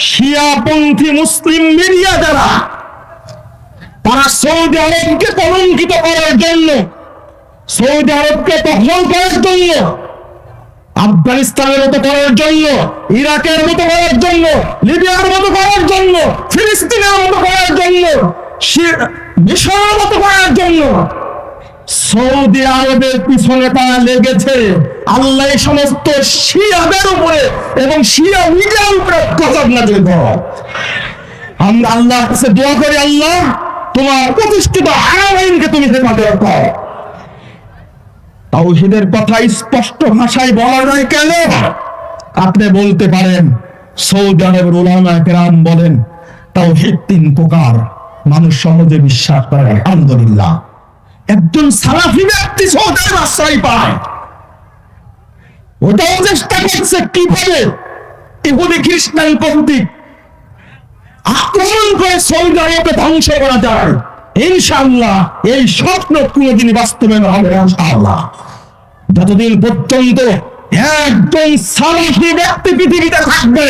শিয়াপন্থী মুসলিম media যারা, তারা Saudi আরবকে কলঙ্কিত করার জন্য, সৌদি আরবকে দখল করার জন্য, আফগানিস্তানের মতো করার জন্য, ইরাকের মতো করার জন্য, লিবিয়ার মতো করার জন্য, ফিলিস্তিনের মতো করার জন্য, মিশরের মতো করার জন্য সৌদি আরবের পিছনে তারা লেগেছে। আল্লাহ এই সমস্ত শিয়াদের উপরে এবং শিয়া মিডিয়ার উপরে গজব নাযিল করেন। আমরা আল্লাহর কাছে দোয়া করি, আল্লাহ তোমার প্রতিষ্ঠিত আইনকে তুমি হেফাজত করো। তাওহীদের কথা স্পষ্ট ভাষায় বলা যায় কেন? আপনি বলতে পারেন সৌদি আরবের উলামায়ে কেরাম বলেন তাওহীদ 3 প্রকার, মানুষ সহজে বিশ্বাস করে। আলহামদুলিল্লাহ, একজন সালাফি ব্যক্তি সৌদি আরবে আশ্রয় পায়, ওটাও চেষ্টা করছে কিভাবে ইহুদি খ্রিস্টান কর্তৃক আক্রমণ করে সৌদি আরবকে ধ্বংস করা যায়। ইনশাআল্লাহ এই স্বপ্ন কোনদিন বাস্তবায়ন হবে না ইনশাআল্লাহ। যতদিন পর্যন্ত একজন সালাফি ব্যক্তি পৃথিবীতে থাকবে,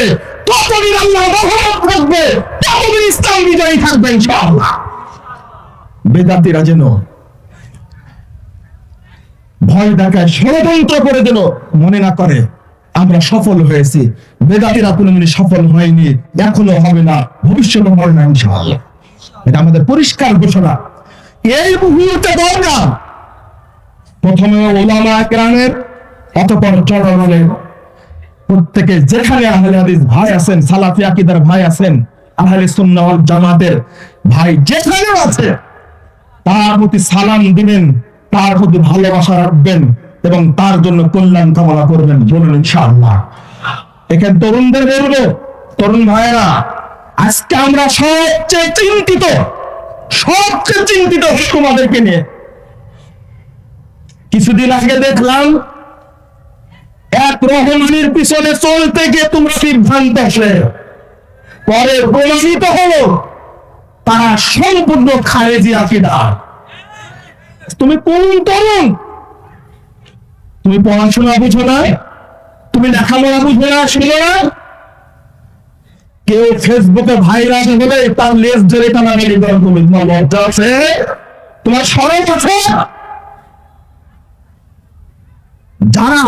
ততদিন আল্লাহর রহমত থাকবে, ততদিন ইসলাম বিজয়ী থাকবে ইনশাআল্লাহ। বেদাতীরা যেন ভয় দেখায়, ষড়যন্ত্র করে যেন মনে না করে আমরা সফল হয়েছি। বেদাতীরা কোনদিন সফল হয়নি, এখনো হবে না, ভবিষ্যতে হবে না ইনশাআল্লাহ। এটা আমাদের পরিষ্কার ঘোষণা। এই মুহূর্তে দরকার প্রথমে উলামায়ে কেরামের, অতঃপর জনগণের, প্রত্যেকে যেখানে আহলে হাদিস ভাই আছেন, সালাফি আকীদার ভাই আছেন, আহলে সুন্নাহ ওয়াল জামাতের ভাই যেখানে আছে, তার প্রতি সালাম দিবেন, তার প্রতি ভালোবাসা রাখবেন এবং তার জন্য কল্যাণ কামনা করবেন, বলুন ইনশাআল্লাহ। এখানে তরুণদের বলবো, তরুণ ভাইরা, আজকে আমরা সবচেয়ে চিন্তিত তোমাদেরকে নিয়ে। কিছুদিন আগে দেখলাম এক রহমানের পিছনে চলতে গিয়ে তোমরা সিদ্ধান্ত আসলে, পরে প্রমাণিত হলো তারা সম্পূর্ণ খারেজি আকীদা। তুমি কোন তরুণ? তুমি পড়াশোনা বুঝো না, তুমি লেখাপড়া বুঝো না, শুনো না? কেউ ফেসবুকে ভাইরাল হলে তার লেজ ধরে টানাটানি করো, তুমি তোমার লজ্জা আছে? তোমার শরম আছে? যারা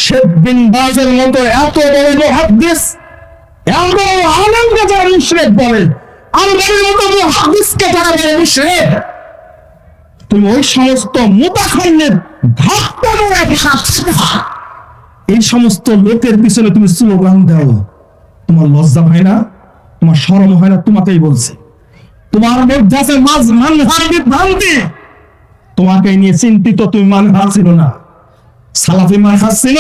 শেখ বিন বাজের মতো এত বড় মুহাদ্দিস, এত আলেমকে যারা মুশরিক বলে, আলবানির মতো মুহাদ্দিসকে যারা বলে মুশরিক, তুমি ওই সমস্ত মুতাখাল্লিদ এই সমস্ত লোকের পিছনে তুমি স্লোগান দাও, তোমার লজ্জা হয় না? তোমার শরম হয় না? তোমাকেই বলছে, তোমার মধ্যে আছে মানহাজ বিভ্রান্তি, তোমাকে নিয়ে চিন্তিত। তুমি মানহাজ ছিল না, সালাফি মানহাজ ছিল,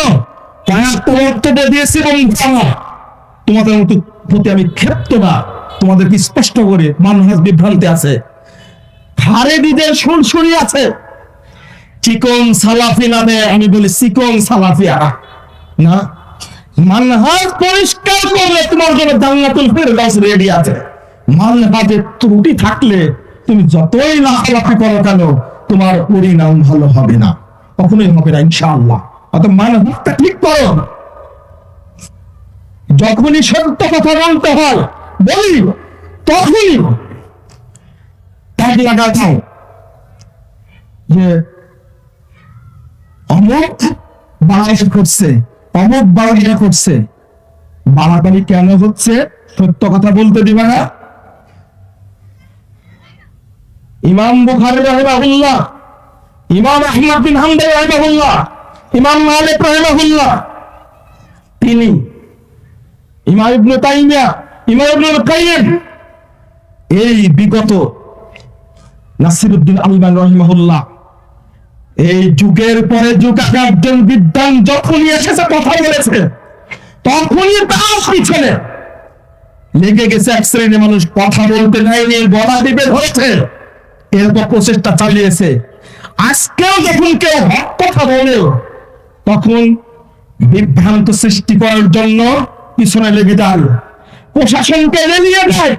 কয়েকটা দিয়েছিল। তোমাদের মতো প্রতি আমি ক্ষেপ্ত না, তোমাদেরকে স্পষ্ট করে মানহাজ বিভ্রান্তি আছে, খারেজিদের সুরসুরি আছে। চিকন সালাফি নামে আমি বলি চিকন সালাফিয়া না, মানহাজ পরিষ্কার করলে তোমার জন্য জান্নাতুল ফেরদাউস রেডি আছে। মানহাজের ত্রুটি থাকলে তুমি যতই লাফালাফি করো কেন, তোমার পরিণাম ভালো হবে না, কখনোই হবে না ইনশাআল্লাহ। অতএব মানহাজটা ঠিক করো। যখনই সত্য কথা বলতে হয় বলি, তখনই লাগাও যে অমুক বাড়াবাড়ি করছে, অমুক বাড়াবাড়ি করছে। বাড়াবাড়ি কেন হচ্ছে? সত্য কথা বলতে দিবে না। ইমাম বুখারী রাহিমাহুল্লাহ, ইমাম আহমদ বিন হাম্বল রাহিমাহুল্লাহ, ইমাম মালিক রাহিমাহুল্লাহ, তিনি ইমাম ইবনে তাইমিয়া, ইমাম ইবনুল কাইয়্যিম, এই বিগত নাসিরউদ্দিন আলবানী রাহিমাহুল্লাহ, এই যুগের পরে যুগ একজন বিদ্বান যখনই এসেছে কথা বলেছে, তখনই তার পিছনে লেগে গেছে এক শ্রেণীর মানুষ, কথা বলতে নেয়নি, গলা টিপে ধরেছে, এরপর প্রচেষ্টা চালিয়েছে। আজকেও যখন কেউ হক কথা বলে, তখন বিভ্রান্ত সৃষ্টি করার জন্য পিছনে লেগে যায়, প্রশাসনকে এড়িয়ে যায়,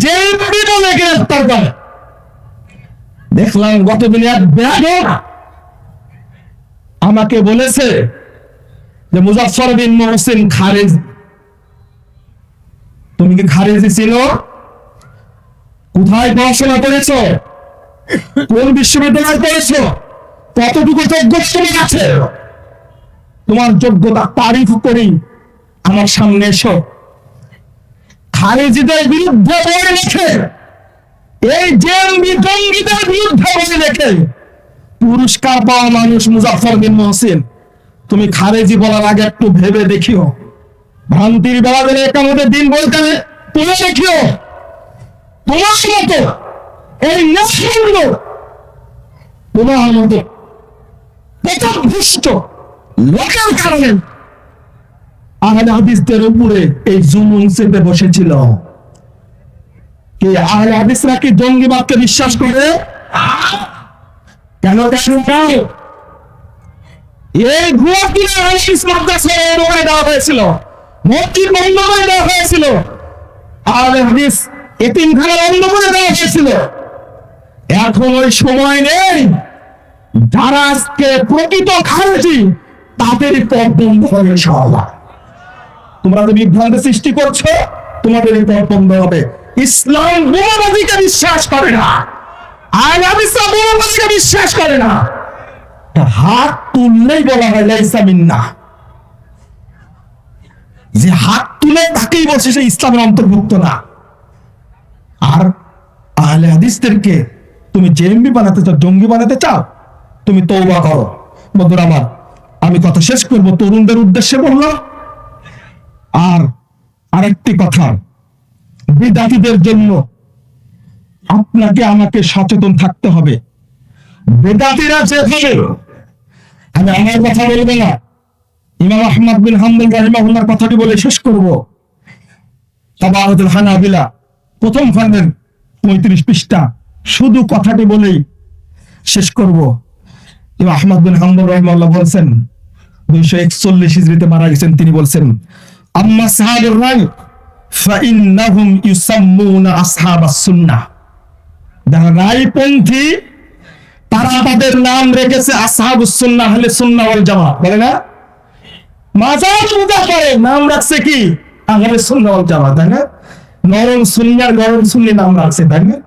জেল বলে গ্রেফতার করে। দেখলাম গতদিন এক বেয়াদব আমাকে বলেছে যে মুজাফফর বিন মুহসিন খারেজি, তুমি কি খারেজি ছিল? কোথায় পড়াশোনা করেছো? কোন বিশ্ববিদ্যালয়ে পড়েছো? কতটুকু যোগ্যতা আছে? তোমার যোগ্যতা তারিফ করি, আমার সামনে এসো। খারেজিদের বিরুদ্ধে বই লেখে, এই জেএমবি জঙ্গিদের বিরুদ্ধে বই লেখে পুরস্কার পাওয়া মানুষ মুজাফফর বিন মহসিন। তুমি খারেজি বলার আগে একটু ভেবে দেখিও। ভ্রান্তির বেলা দিলে একামতের দিন বলতে তুমি দেখিও, তোমার মতো এই নেশাগুলো, তোমার মতো পথভ্রষ্ট লোকের কারণে আহলে হাদিসদের উপরে এই জুলুম চেপে বসেছিল। আহলে হাদিসরা কি জঙ্গিবাদকে বিশ্বাস করে? কেন এই গুয়াহাটির হাদিস মাদ্রাসা দেওয়া হয়েছিল, মসজিদ বন্ধ করে দেওয়া হয়েছিল, আহলে হাদিস এতিমখানা বন্ধ করে দেওয়া হয়েছিল। এখন ওই সময় নেই। যারা আজকে প্রকৃত খারেজি তাদের পথ বন্ধ হবে ইনশাআল্লাহ। তোমরা তো বিভ্রান্তি সৃষ্টি করছো, তোমাদের এই পথ বন্ধ হবে। ইসলাম বোমাবাজিকে বিশ্বাস করে না, আহলে হাদিসরা বোমাবাজিকে বিশ্বাস করে না। হাত তুললেই বলা হয় লাইসা মিন্না, যে হাত তুলে তাকেই বলছে সে ইসলামের অন্তর্ভুক্ত না। আর আহলে হাদিসদেরকে তুমি জেএমবি বানাতে চাও, জঙ্গি বানাতে চাও, তুমি তওবা করো। বন্ধুরা আমার, আমি কথা শেষ করব, তরুণদের উদ্দেশ্যে বললাম। আর আরেকটি কথা, বিদাতীদের জন্য আপনাকে আমাকে সচেতন থাকতে হবে। বেদাতীরা যেভাবে, আমি আমার কথা বলবো না, ইমাম আহমদ বিন হাম্বল রাহিমাহুল্লাহর কথাটি বলে শেষ করব। তাবারুল হানাবিলা প্রথম খণ্ডের 35 পৃষ্ঠা, শুধু কথাটি বলেই শেষ করব। ইমাম আহমদ বিন হাম্বল রাহিমাহুল্লাহ বলছেন, 241 হিজরিতে মারা গেছেন, তিনি বলছেন, আম্মা সাহাবুর রাই ফাইন্নাহুম ইউসাম্মুনা আসহাবাস সুন্নাহ। যারা রায়পন্থী তারা তাদের নাম রেখেছে আসহাবুস সুন্নাহ, আহলে সুন্নাহ ওয়াল জামাত, বলে না? মাজার পূজা করে নাম রাখছে কি? আহলে সুন্নাহ ওয়াল জামাত, তাই না? নরম সুন্নাহ, নরম সুন্নি নাম রাখছে, তাই না?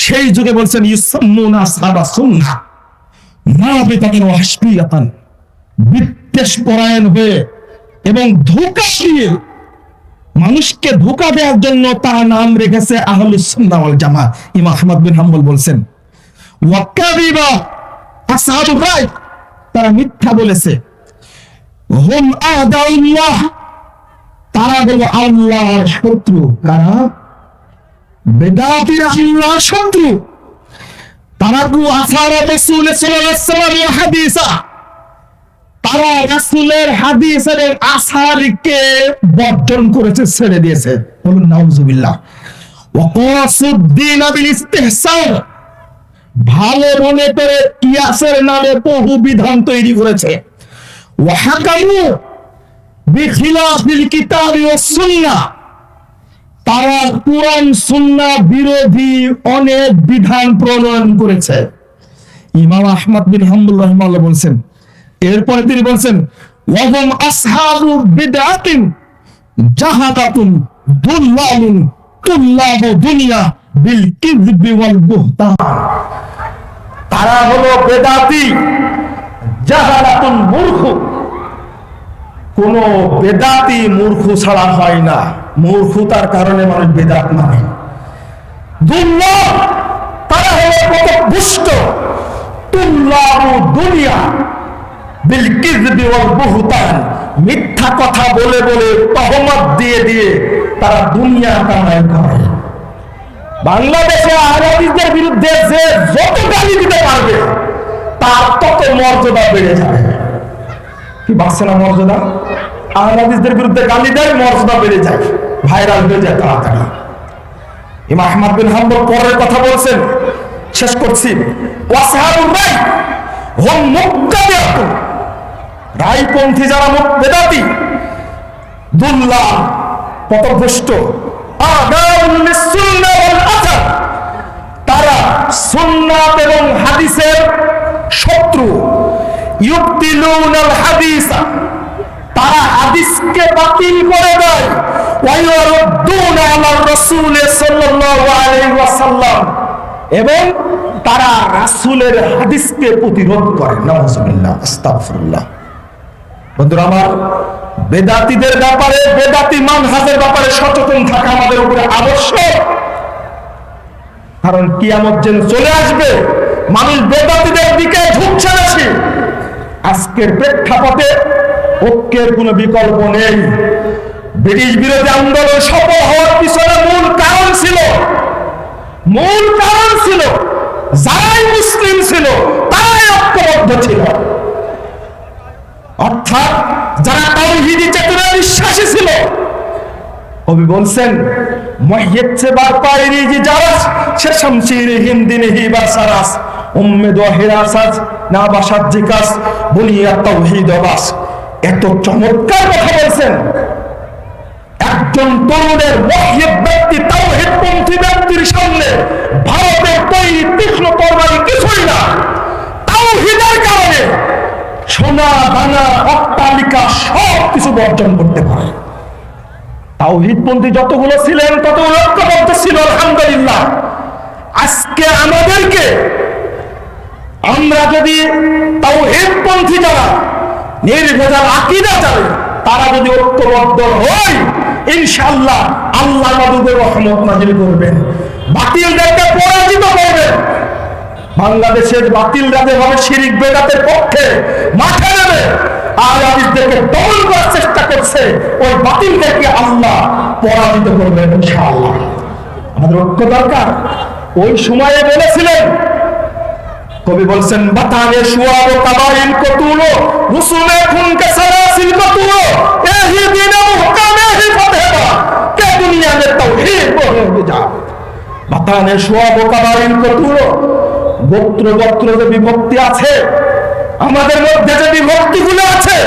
সেই যুগে বলছেন ইউসাম্মুনা আসহাবাস সুন্নাহ নাবিতাতান ওয়া হাসবিয়াতান, বিদ্বেষ পরায়ণ হয়ে এবং ধোঁকা দিয়ে, মানুষকে ধোঁকা দেওয়ার জন্য তার নাম রেখেছে আহলুস সুন্নাহ ওয়াল জামাত। ইমাম আহমদ বিন হাম্বল বলছেন, ওয়াকাযিবা আসহাবুর রায়, তারা মিথ্যা বলেছে। হুম আদাউল্লাহ, তারা হলো আল্লাহর শত্রু। কারা? বেদাতীরা আল্লাহর শত্রু। তারা আসারা রাসূল সাল্লাল্লাহু আলাইহি ওয়াসাল্লাম ওয়া হাদিসা, তারা রাসূলের হাদিসের আসারকে বর্জন করেছে, ছেড়ে দিয়েছে। বলুন নাউজুবিল্লাহ। ওয়া কাসুদ্দিন বিল ইস্তিহসান, ভালো মনে করে কিয়াসের নামে বহু বিধান তৈরি করেছে। ওয়া হাকামু বিখিলাফিল কিতাবি ওয়াস সুন্নাহ, তারা কুরআন সুন্নাহ বিরোধী অনেক বিধান প্রণয়ন করেছে। ইমাম আহমদ বিন হাম্বল রাহিমাহুল্লাহ বলছেন, এরপরে তিনি বলছেন, ওয়াহুম আসহাবু বিদআতিন জাহাদাতুন দুল্লালুন তুল্লাবু দুনিয়া বিল কিযবি ওয়াল বুহতান, তারা হলো বেদাতি, জাহালাতুন মূর্খ। কোন বেদাতি মূর্খ ছাড়া হয় না, মূর্খতার কারণে মানুষ বেদাত মানে। দুল্লাহ, তারা হলো পথভ্রষ্ট। তুল্লাবু দুনিয়া বিল কিযবি ওয়াল বুহতান, মিথ্যা কথা বলে বলে, তহমত দিয়ে দিয়ে তারা দুনিয়া কামাই করে। বাংলাদেশে আহলে হাদিসদের বিরুদ্ধে যে যত গালি দিতে পারবে তার তত মর্যাদা বেড়ে যাবে। কি বাড়ছে না মর্যাদা? আহলে হাদিসদের বিরুদ্ধে গালি দেয়, মর্যাদা বেড়ে যায়, ভাইরাল হয়ে যায় তাড়াতাড়ি। ইমাম আহমদ বিন হাম্বল পরের কথা বলছেন, শেষ করছি। ওয়াসহাবুর রাই হুম মুবতাদিআতুন, রায়পন্থী যারা বেদাতি, দুল্লাহ পথভ্রষ্ট, আদাউল সুন্নাহ ওয়াল আসার, তারা সুন্নাত এবং হাদিসের শত্রু। ইউবতিলুনাল হাদিসা, তারা হাদিসকে বাতিল করে দেয়। ওয়ায়ুরদ্দুনা আলা রাসূল সাল্লাল্লাহু আলাইহি ওয়াসাল্লাম, এবং তারা রাসূলের হাদিসকে প্রতিরোধ করে। নাউযুবিল্লাহ, আস্তাগফিরুল্লাহ। বন্ধুরা আমার, বেদাতীদের ব্যাপারে, বেদাতী মানহাজের ব্যাপারে সচেতন থাকা আমাদের উপরে আবশ্যক। কারণ কিয়ামত যেন চলে আসবে, মানুষ বেদাতীদের দিকে ঝুঁকছে বেশি। আজকের প্রেক্ষাপটে ঐক্যের কোনো বিকল্প নেই। ব্রিটিশ বিরোধী আন্দোলন সফল হওয়ার পিছনে মূল কারণ ছিল যারাই মুসলিম ছিল তারাই ঐক্যবদ্ধ ছিল, অর্থাৎ যারা তাওহীদি চেতনায় বিশ্বাসী ছিল। কবি বলছেন, মুহিত সে বারপাই রিজি জারাস সে শামশির হিন্দিনহি বাসারাস উম্মেদ ওয়া হিরাসাস না বাসাত জিকাস বুনিয়া তাওহীদ বাস। এত চমৎকার কথা বলছেন। একজন তরুণের মুহিত ব্যক্তি, তাওহীদ পন্থী ব্যক্তির সামনে ভারতের তৈরি তীক্ষ্ণ তরবারি কিছুই না। তাওহীদের কারণে সোনা দানা অট্টালিকা সব কিছু বর্জন করতে পারে। তাওহীদপন্থী যতগুলো ছিলেন ততগুলো ঐক্যবদ্ধ ছিল, আলহামদুলিল্লাহ। আজকে আমাদেরকে, আমরা যদি তাওহীদপন্থী যারা নির্ভেজাল আকীদা যারা, তারা যদি ঐক্যবদ্ধ হই, ইনশাআল্লাহ আল্লাহ আমাদের রহমত নাজিল করবেন, বাতিলদেরকে পরাজিত করবেন। বাংলাদেশের বাতিলরা যেভাবে শিরিক বেদাতের পক্ষে মাঠে নেমে আহলাদিসদেরকে দমন করার চেষ্টা করছে, ওই বাতিলদেরকে আল্লাহ পরাজিত করবেন ইনশাআল্লাহ। আমাদের ঐক্য দরকার। ওই সময়ে বলেছিলেন, কবি বলছেন, বাতানে শুয়াব কাবাইল কতুলো রুসুলে খুন কে সারাসিল কতুলো এহি দিনে মুহকামে হি ফতহবা কে দুনিয়া মে তাওহীদ বহে যা। বাতানে শুয়াব কাবাইল কতুলো, গোত্র গোত্র যে বিভক্তি আছে, আমাদের মধ্যে যে বিভক্তিগুলো আছে,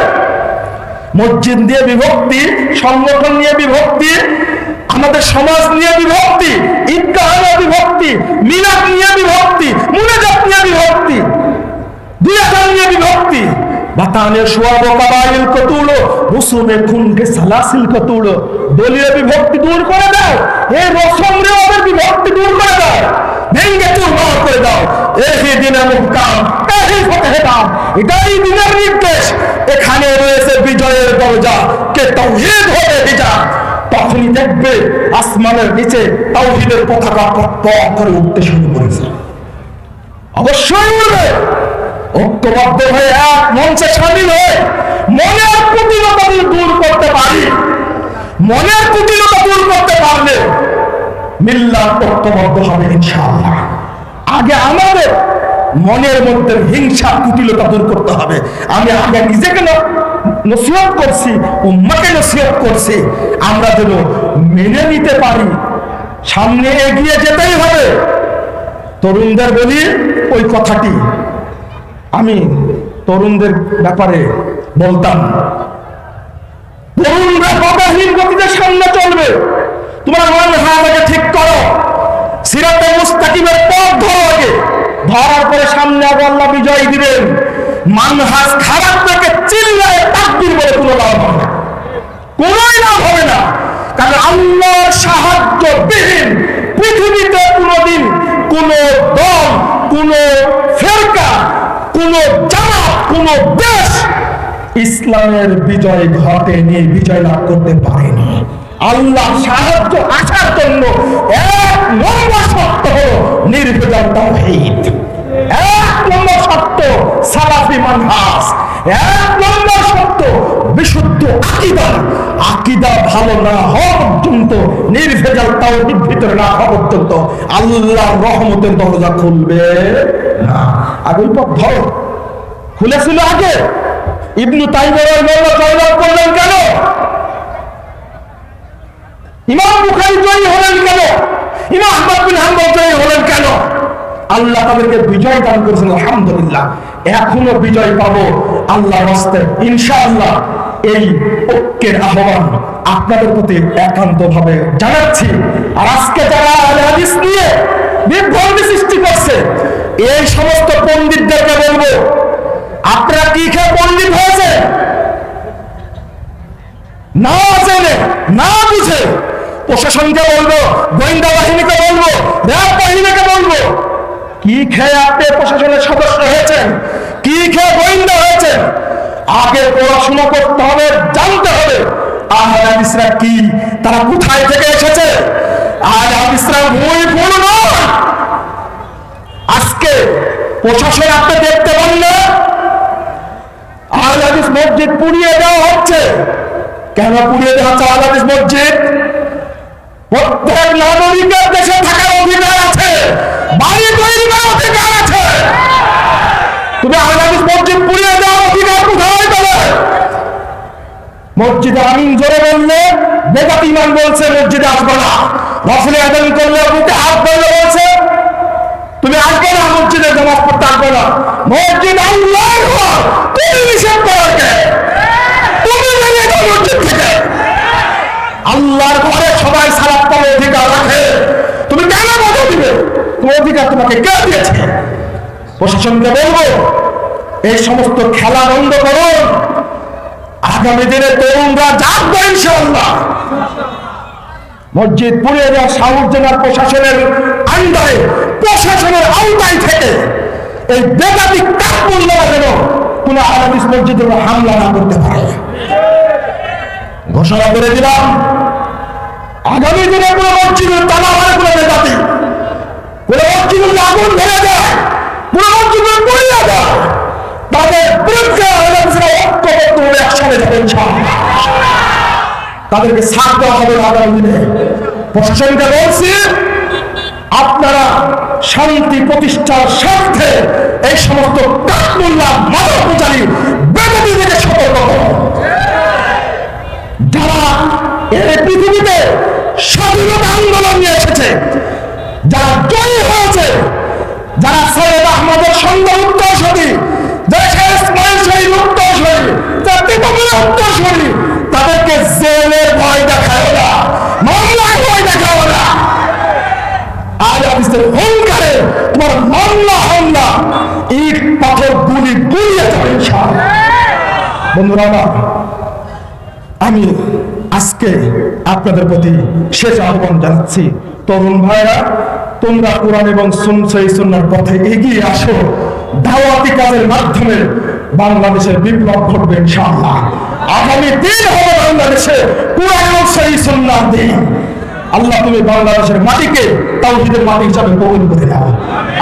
মসজিদ নিয়ে বিভক্তি, সংগঠন নিয়ে বিভক্তি, আমাদের সমাজ নিয়ে বিভক্তি, ঈদগাহ নিয়ে বিভক্তি, মিলাদ নিয়ে বিভক্তি, মুনাজাত নিয়ে বিভক্তি, দুয়াজান নিয়ে বিভক্তি। বাতানে শুয়াব কাবাইল কতুলো রুসুমে খুনকে সালাসিল কতুলো, দলীয় বিভক্তি দূর করে দাও, এই রসমরে ওদের বিভক্তি দূর করে দাও, ভেঙ্গে চুরমার করে দাও। এই দিনে মুহকাম এই ফতহবা, এটাই দিনের নির্দেশ। এখানে রয়েছে বিজয়ের দরজা, কে তাওহীদ হয়ে বিজা। তখনই দেখবে আসমানের নিচে তাওহীদের পতাকা পক করে উঠতে শুরু করেছে। অবশ্যই উঠবে। ঐক্যবদ্ধ হয়ে এক মঞ্চে শামিল হয়ে মনের কুটিলতা দূর করতে পারি। মনের কুটিলতা দূর করতে পারলে মিল্লাত ঐক্যবদ্ধ হবে ইনশাআল্লাহ। আগে আমাদের মনের মধ্যে হিংসা কুটিলতা দূর করতে হবে। আমি আগে নিজেকে নসিহত করছি, উম্মাহকে নসিহত করছি, আমরা যেন মেনে নিতে পারি। সামনে এগিয়ে যেতেই হবে। তরুণদের বলি ওই কথাটি, আমি তরুণদের ব্যাপারে বলতাম, তরুণরা বাধাহীন গতিতে সামনে চলবে। তোমার মানহাজকে ঠিক করো, সিরাতে মুস্তাকিমের পথ ধরো। আগে ধরার পরে সামনে আগে আল্লাহ বিজয় দিবেন। মানহাজ খারাপ থেকে চিল্লায় তাকবীর বলে কোনো লাভ হবে না, কোনোই লাভ হবে না। কারণ আল্লাহর সাহায্য বিহীন পৃথিবীতে কোনোদিন কোন দল, কোন ফেরকা, কোন জামাত, কোন দেশ ইসলামের বিজয় ঘটেনি, বিজয় লাভ করতে পারেনি। আল্লাহ সাহায্য আসার জন্য এক নম্বর শর্ত হলো নির্ভেজাল তাওহীদ, এক নম্বর শর্ত সালাফি মানহাজ, এক নম্বর শর্ত বিশুদ্ধ আকীদা। আকীদা ভালো না হওয়া পর্যন্ত, নির্ভেজাল তাওহীদ ভিতরে না হওয়া পর্যন্ত আল্লাহর রহমতের দরজা খুলবে না। আগে পথ ধরো, খুলেছিল আগে। ইবনু তাইমিয়া জয়লাভ করলেন কেন? ইমাম বুখারী জয়ী হলেন কেন? ইমাম আহমদ বিন হাম্বল জয়ী হলেন কেন? আল্লাহ তাদেরকে বিজয় দান করেছেন, আলহামদুলিল্লাহ। এখনো বিজয় পাবো আল্লাহর রাস্তায় ইনশাআল্লাহ। এই ঐক্যের আহ্বান আপনাদের প্রতি একান্ত ভাবে জানাচ্ছি। আর আজকে যারা আহলে হাদিস নিয়ে বিভ্রান্তি সৃষ্টি করছে, এই সমস্ত পণ্ডিতদেরকে বলবো, আপনারা কি খেয়ে পণ্ডিত হয়েছে? না জেনে না বুঝে প্রশাসনকে বলবো, গোয়েন্দা বাহিনীকে বলবো, র্যাব বাহিনীকে বলবো, কি খেয়ে আপনি প্রশাসনের সদস্য হয়েছেন, কি খেয়ে গোয়েন্দা হয়েছেন? আগে পড়াশোনা করতে হবে, জানতে হবে আহলে হাদিসরা কি, তারা কোথায় থেকে এসেছে। আহলে হাদিসরা ভুল ভুল নয়। আজকে প্রশাসন আপনি দেখতে পারলেন আহলে হাদিস মসজিদ পুড়িয়ে দেওয়া হচ্ছে। কেন পুড়িয়ে দেওয়া হচ্ছে আহলে হাদিস মসজিদ? প্রত্যেক নাগরিকের দেশে থাকার অধিকার আছে, বাড়ি তৈরি করার অধিকার আছে। তুমি আহলে হাদিস মসজিদ পুড়িয়ে দেওয়ার অধিকার কোথায় পেলে? মসজিদে আমিন জোরে বললে বেদাত ইমাম বলছে মসজিদে আসবে না, রাসূলের আযান করলে বুকে হাত ধরে বলছে তুমি আসবে না, মসজিদে নামাজ পড়তে আসবে না। মসজিদ আল্লাহর ঘর, তুমি নিষেধ করো কে? তুমি বেরিয়ে যাও মসজিদ থেকে। আল্লাহর ঘরে সবাই সালাত পড়ার অধিকার রাখে, তুমি কেন বাধা দিবে? তোমার অধিকার তোমাকে কে দিয়েছে? প্রশাসনকে বলবো এই সমস্ত খেলা বন্ধ করুন। আগামী দিনে তরুণরা জাগবে ইনশাআল্লাহ। মসজিদ পুড়িয়ে দেওয়া সাউথ জেলার প্রশাসনের আন্ডারে, প্রশাসনের আওতায় থেকে এই বেদাতি কাফেররা যেন কোন আহলে হাদিস মসজিদে হামলা না করতে পারে ঘোষণা করে দিলাম। আগামী দিনে কোন মসজিদের তালা মারে কোন বেদাতি, কোন মসজিদের আগুন ধরে দেয়, কোন মসজিদের পুড়িয়ে দেয়, তাদের বিরুদ্ধে আহলে হাদিসরা ঐক্যবদ্ধ হয়ে একসাথে যাবে ইনশাআল্লাহ। তাদেরকে ছাড় দেওয়া হবে আগামী দিনে। প্রশাসনকে বলছি আপনারা শান্তি প্রতিষ্ঠার স্বার্থে এই সমস্ত কাফেররা মাদক পূজারী বেদাতিদেরকে সতর্ক করুন। যারা এই পৃথিবীতে স্বাধীনতা আন্দোলন নিয়ে এসেছে, যারা জয়ী হয়েছে, যারা সৈয়দ আহমদের সঙ্গে উত্তরসূরি, যারা শেখ ইসমাইল শহীদ উত্তরসূরি, যারা তিতুমির উত্তরসূরি, তাদেরকে জেলের ভয় দেখায় না, মামলার ভয় দেখায় না। আহলে হাদিসের হুঙ্কারে তোমার মামলা হামলা ইট পাথর গুলি গুলিয়ে যাবে ইনশাআল্লাহ। বন্ধুরা আমার, আমি আজকে আপনাদের প্রতি শেষ আহ্বান জানাচ্ছি, তরুণ ভাইরা তোমরা কোরআন এবং সহিহ সুন্নাহর পথে এগিয়ে আসো। দাওয়াতি কাজের মাধ্যমে বাংলাদেশের বিপ্লব ঘটবে ইনশাআল্লাহ। আগামী দিন হবে বাংলাদেশে কোরআন এবং সহিহ সুন্নাহর দিন। আল্লাহ তুমি বাংলাদেশের মাটিকে তাওহীদের মাটি হিসাবে কবুল করে নাও।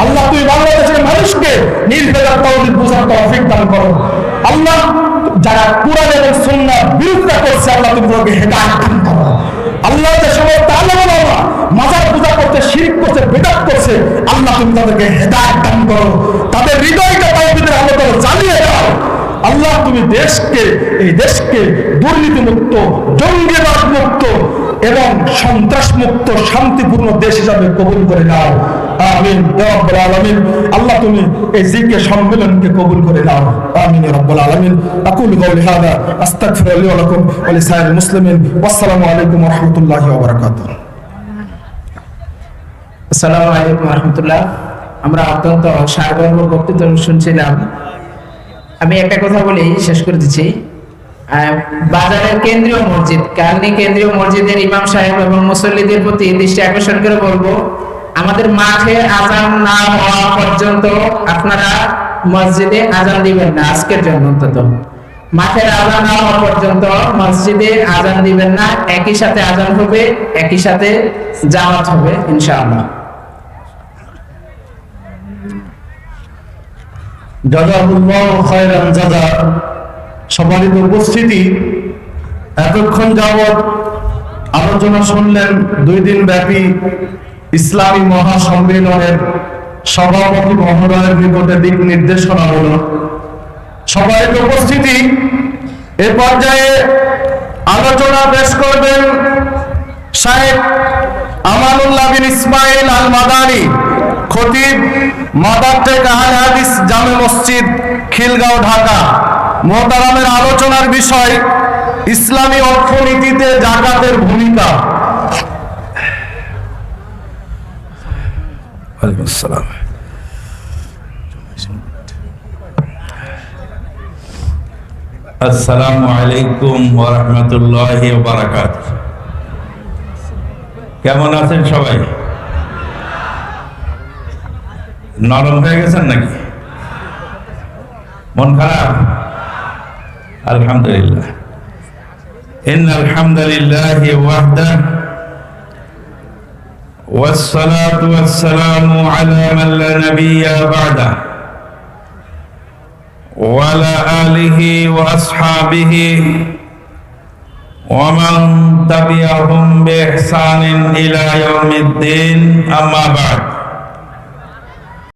আল্লাহ তুমি বাংলাদেশের মানুষকে নির্ভেজাল তাওহীদ বোঝার তৌফিক দান করো। আল্লাহ যারা কোরআন এবং সুন্নাহর বিরোধিতা করছে আল্লাহ তুমি তাদেরকে হেদায়েত দান করো। আল্লাহ যে সমস্ত আলেম ওলামা মাজার পূজা করতে, শিরক করতে, বিদআত করছে আল্লাহ তুমি তাদেরকে হেদায়েত দান করো। তাদের হৃদয়টা তাওহীদের আলো করে জ্বালিয়ে দাও। আল্লাহ তুমি এই দেশকে দুর্নীতি মুক্ত, জঙ্গিবাদ মুক্ত এবং সন্ত্রাস মুক্ত শান্তিপূর্ণ দেশ হিসাবে কবুল করে নাও। আমিন ইয়া রাব্বাল আলামিন। আল্লাহ তুমি এই জিকির সম্মেলনকে কবুল করে নাও। আমিন ইয়া রাব্বাল আলামিন। আকুলু কাওলি হাযা আস্তাগফিরু লি ওয়া লাকুম ওয়া লিসাইরিল মুসলিমিন। ওয়াসসালামু আলাইকুম ওয়া রাহমাতুল্লাহি ওয়া বারাকাতুহু। আসসালামু আলাইকুম ওয়া রাহমাতুল্লাহ। আমরা অত্যন্ত সারগর্ভ বক্তব্য শুনছিলাম। আমি একটা কথা বলি, শেষ করে দিচ্ছি। বাজারের কেন্দ্রীয় মসজিদ, কারণী কেন্দ্রীয় মসজিদের ইমাম সাহেব এবং মুসল্লিদের প্রতি দৃষ্টি আকর্ষণ করে বলবো, আমাদের মাঠে আজান না হওয়া পর্যন্ত আপনারা মসজিদে আজান দিবেন না। আজকের জন্য অন্তত মাঠের আজান না হওয়া পর্যন্ত মসজিদে আজান দিবেন না। একই সাথে আজান হবে, একই সাথে জামাত হবে ইনশাআল্লাহ। জাযাকুল্লাহু খায়রান জাযা। সম্মানিত উপস্থিতি, এতক্ষণ যাবৎ আলোচনা শুনলেন 2 দিন ব্যাপী ইসলামী মহাসম্মেলনের সভাপতি মহোদয়ের নিকটে দিক নির্দেশনা হল। সম্মানিত উপস্থিতি, এ পর্যায়ে আলোচনা পেশ করবেন শায়েখ আমানুল্লাহ বিন ইসমাইল আল মাদানী, খতিব মাদারটেক আহলে হাদিস জামে মসজিদ, খিলগাঁও, ঢাকা। মুহতারামের আলোচনার বিষয় ইসলামী অর্থনীতিতে যাকাতের ভূমিকা। ওয়ালাইকুম আসসালাম। আসসালামু আলাইকুম ওয়া রাহমাতুল্লাহি ওয়া বারাকাতুহু। কেমন আছেন সবাই? নরম হয়ে গেছেন নাকি? মন খারাপ? আলহামদুলিল্লাহ। ইন্নাল হামদালিল্লাহি ওয়াহদাহু والصلاة والسلام على من لا نبي بعده وعلى آله وأصحابه ومن تبعهم بإحسان إلى يوم الدين أما بعد